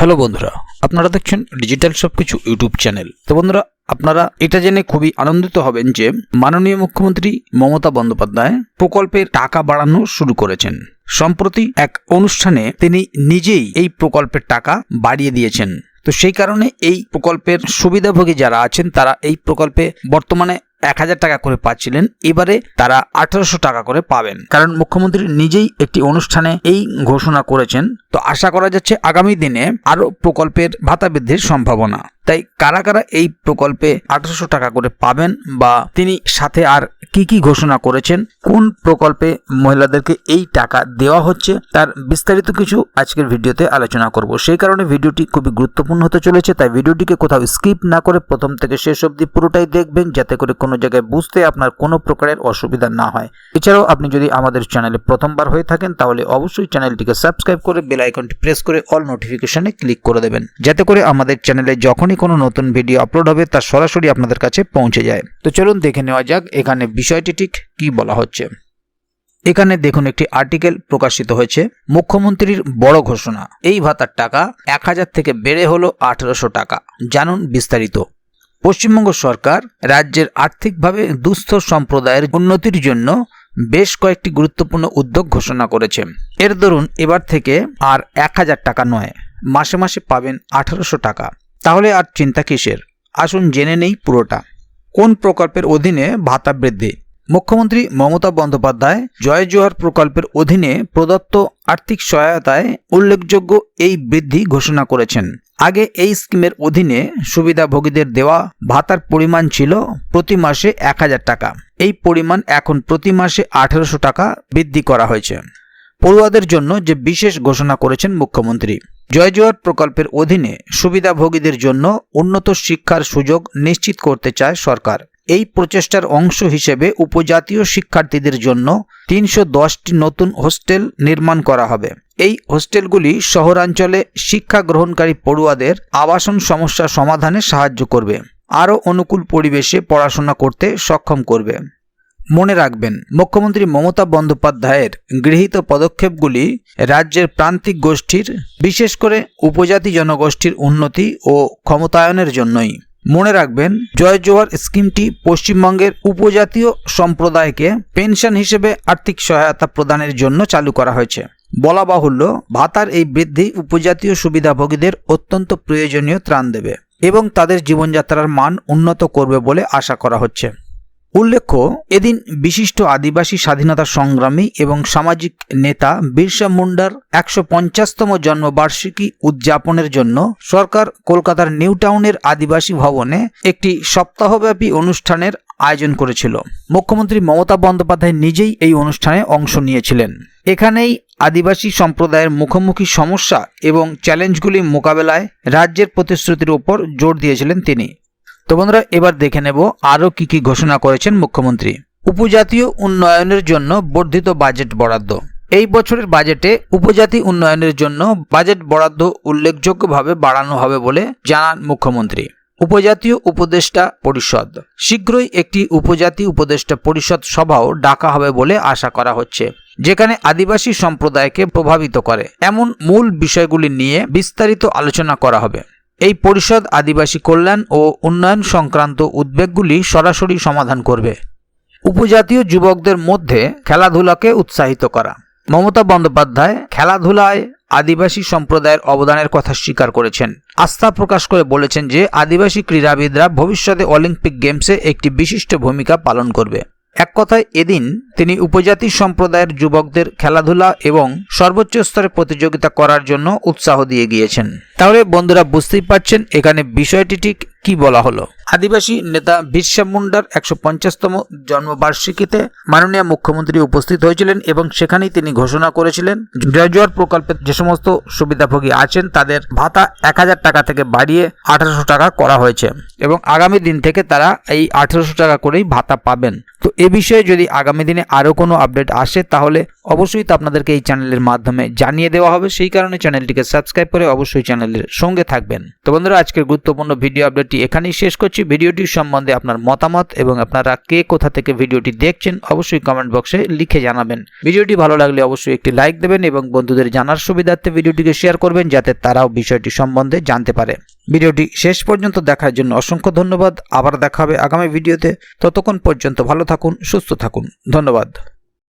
Hello বন্ধুরা, আপনারা দেখছেন ডিজিটাল সবকিছু ইউটিউব চ্যানেল। তো বন্ধুরা, আপনারা এটা জেনে খুবই আনন্দিত হবেন যে মাননীয় মুখ্যমন্ত্রী মমতা বন্দ্যোপাধ্যায় প্রকল্পের টাকা বাড়ানো শুরু করেছেন। সম্প্রতি এক অনুষ্ঠানে তিনি নিজেই এই প্রকল্পের টাকা বাড়িয়ে দিয়েছেন। তো সেই কারণে এই প্রকল্পের সুবিধাভোগী যারা আছেন তারা এই প্রকল্পে বর্তমানে 1000 টাকা করে পাচ্ছিলেন, এবারে তারা 1800 টাকা করে পাবেন। কারণ মুখ্যমন্ত্রী নিজেই একটি অনুষ্ঠানে এই ঘোষণা করেছেন। তো আশা করা যাচ্ছে আগামী দিনে আরো প্রকল্পের ভাতা বৃদ্ধির সম্ভাবনা। তাই কারা কারা এই প্রকল্পে 1800 টাকা করে পাবেন বা তিনি সাথে আর কি কি ঘোষণা করেছেন, কোন প্রকল্পে মহিলাদেরকে এই টাকা দেওয়া হচ্ছে, তার বিস্তারিত কিছু আজকের ভিডিওতে আলোচনা করব। সেই কারণে ভিডিওটি খুবই গুরুত্বপূর্ণ হতে চলেছে। তাই ভিডিওটিকে কোথাও স্কিপ না করে প্রথম থেকে শেষ অবধি পুরোটাই দেখবেন, যাতে করে কোনো জায়গায় বুঝতে আপনার কোনো প্রকারের অসুবিধা না হয়। এছাড়াও আপনি যদি আমাদের চ্যানেলে প্রথমবার হয়ে থাকেন তাহলে অবশ্যই চ্যানেলটিকে সাবস্ক্রাইব করে বেল আইকনটি প্রেস করে অল নোটিফিকেশনে ক্লিক করে দেবেন, যাতে করে আমাদের চ্যানেলে যখনই কোনো নতুন ভিডিও আপলোড হবে তা সরাসরি আপনাদের কাছে পৌঁছে যায়। তো চলুন দেখে নেওয়া যাক এখানে বিষয়টি ঠিক কি বলা হচ্ছে। এখানে দেখুন একটি আর্টিকেল প্রকাশিত হয়েছে, মুখ্যমন্ত্রীর বড় ঘোষণা, এই ভাতার টাকা 1000 থেকে বেড়ে হলো 1800 টাকা। জানুন বিস্তারিত। পশ্চিমবঙ্গ সরকার রাজ্যের আর্থিকভাবে দুস্থ সম্প্রদায়ের উন্নতির জন্য বেশ কয়েকটি গুরুত্বপূর্ণ উদ্যোগ ঘোষণা করেছে। এর দরুন এবার থেকে আর 1000 টাকা নয়, মাসে মাসে পাবেন 1800 টাকা। তাহলে আর চিন্তা কিসের? আসুন জেনে নেই পুরোটা। কোন প্রকল্পের অধীনে ভাতা বৃদ্ধি? মুখ্যমন্ত্রী মমতা বন্দ্যোপাধ্যায় জয় জোহার প্রকল্পের অধীনে প্রদত্ত আর্থিক সহায়তায় উল্লেখযোগ্য এই বৃদ্ধি ঘোষণা করেছেন। আগে এই স্কিমের অধীনে সুবিধাভোগীদের দেওয়া ভাতার পরিমাণ ছিল প্রতি মাসে 1000 টাকা। এই পরিমাণ এখন প্রতি মাসে 1800 টাকা বৃদ্ধি করা হয়েছে। পড়ুয়াদের জন্য যে বিশেষ ঘোষণা করেছেন মুখ্যমন্ত্রী, জয় জোহার প্রকল্পের অধীনে সুবিধাভোগীদের জন্য উন্নত শিক্ষার সুযোগ নিশ্চিত করতে চায় সরকার। এই প্রচেষ্টার অংশ হিসেবে উপজাতীয় শিক্ষার্থীদের জন্য 310টি নতুন হোস্টেল নির্মাণ করা হবে। এই হোস্টেলগুলি শহরাঞ্চলে শিক্ষা গ্রহণকারী পড়ুয়াদের আবাসন সমস্যা সমাধানে সাহায্য করবে, আরও অনুকূল পরিবেশে পড়াশোনা করতে সক্ষম করবে। মনে রাখবেন, মুখ্যমন্ত্রী মমতা বন্দ্যোপাধ্যায়ের গৃহীত পদক্ষেপগুলি রাজ্যের প্রান্তিক গোষ্ঠীর, বিশেষ করে উপজাতি জনগোষ্ঠীর উন্নতি ও ক্ষমতায়নের জন্যই। মনে রাখবেন, জয় জোহার স্কিমটি পশ্চিমবঙ্গের উপজাতীয় সম্প্রদায়কে পেনশন হিসেবে আর্থিক সহায়তা প্রদানের জন্য চালু করা হয়েছে। বলা বাহুল্য, ভাতার এই বৃদ্ধি উপজাতীয় সুবিধাভোগীদের অত্যন্ত প্রয়োজনীয় ত্রাণ দেবে এবং তাদের জীবনযাত্রার মান উন্নত করবে বলে আশা করা হচ্ছে। উল্লেখ্য, এদিন বিশিষ্ট আদিবাসী স্বাধীনতা সংগ্রামী এবং সামাজিক নেতা বিরসা মুন্ডার 150তম জন্মবার্ষিকী উদযাপনের জন্য সরকার কলকাতার নিউ টাউনের আদিবাসী ভবনে একটি সপ্তাহব্যাপী অনুষ্ঠানের আয়োজন করেছিল। মুখ্যমন্ত্রী মমতা বন্দ্যোপাধ্যায় নিজেই এই অনুষ্ঠানে অংশ নিয়েছিলেন। এখানেই আদিবাসী সম্প্রদায়ের মুখোমুখি সমস্যা এবং চ্যালেঞ্জগুলি মোকাবেলায় রাজ্যের প্রতিশ্রুতির উপর জোর দিয়েছিলেন তিনি। তো বন্ধুরা, এবার দেখে নেব আরও কি কি ঘোষণা করেছেন মুখ্যমন্ত্রী। উপজাতীয় উন্নয়নের জন্য বর্ধিত বাজেট বরাদ্দ। এই বছরের বাজেটে উপজাতি উন্নয়নের জন্য বাজেট বরাদ্দ উল্লেখযোগ্যভাবে বাড়ানো হবে বলে জানান মুখ্যমন্ত্রী। উপজাতীয় উপদেষ্টা পরিষদ, শীঘ্রই একটি উপজাতি উপদেষ্টা পরিষদ সভাও ডাকা হবে বলে আশা করা হচ্ছে, যেখানে আদিবাসী সম্প্রদায়কে প্রভাবিত করে এমন মূল বিষয়গুলি নিয়ে বিস্তারিত আলোচনা করা হবে। এই পরিষদ আদিবাসী কল্যাণ ও উন্নয়ন সংক্রান্ত উদ্বেগগুলি সরাসরি সমাধান করবে। উপজাতীয় যুবকদের মধ্যে খেলাধুলাকে উৎসাহিত করা। মমতা বন্দ্যোপাধ্যায় খেলাধুলায় আদিবাসী সম্প্রদায়ের অবদানের কথা স্বীকার করেছেন। আস্থা প্রকাশ করে বলেছেন যে আদিবাসী ক্রীড়াবিদরা ভবিষ্যতে অলিম্পিক গেমসে একটি বিশিষ্ট ভূমিকা পালন করবে। এক কথায় এদিন তিনি উপজাতি সম্প্রদায়ের যুবকদের খেলাধুলা এবং সর্বোচ্চ স্তরে প্রতিযোগিতা করার জন্য উৎসাহ দিয়ে গিয়েছেন। তাহলে বন্ধুরা, বুঝতেই পারছেন এখানে বিষয়টি ঠিক কি বলা হলো। আদিবাসী নেতা বিরসা মুন্ডার 150তম জন্মবার্ষিকীতে মাননীয় মুখ্যমন্ত্রী উপস্থিত হয়েছিলেন এবং সেখানেই তিনি ঘোষণা করেছিলেন জয় জোহার প্রকল্পের যে সমস্ত সুবিধাভোগী আছেন তাদের ভাতা 1000 টাকা থেকে বাড়িয়ে 1800 টাকা করা হয়েছে এবং আগামী দিন থেকে তারা এই 1800 টাকা করেই ভাতা পাবেন। তো এ বিষয়ে যদি আগামী দিনে আরও কোনো আপডেট আসে তাহলে অবশ্যই তা আপনাদেরকে এই চ্যানেলের মাধ্যমে জানিয়ে দেওয়া হবে। সেই কারণে চ্যানেলটিকে সাবস্ক্রাইব করে অবশ্যই চ্যানেলের সঙ্গে থাকবেন। তো বন্ধুরা, আজকের গুরুত্বপূর্ণ ভিডিও আপডেটটি এখানেই শেষ করছি। ভিডিওটির সম্বন্ধে আপনার মতামত এবং আপনারা কে কোথা থেকে ভিডিওটি দেখছেন অবশ্যই কমেন্ট বক্সে লিখে জানাবেন। ভিডিওটি ভালো লাগলে অবশ্যই একটি লাইক দেবেন এবং বন্ধুদের জানার সুবিধার্থে ভিডিওটিকে শেয়ার করবেন যাতে তারাও বিষয়টি সম্বন্ধে জানতে পারে। ভিডিওটি শেষ পর্যন্ত দেখার জন্য অসংখ্য ধন্যবাদ। আবার দেখা হবে আগামী ভিডিওতে। ততক্ষণ পর্যন্ত ভালো থাকুন, সুস্থ থাকুন। ধন্যবাদ।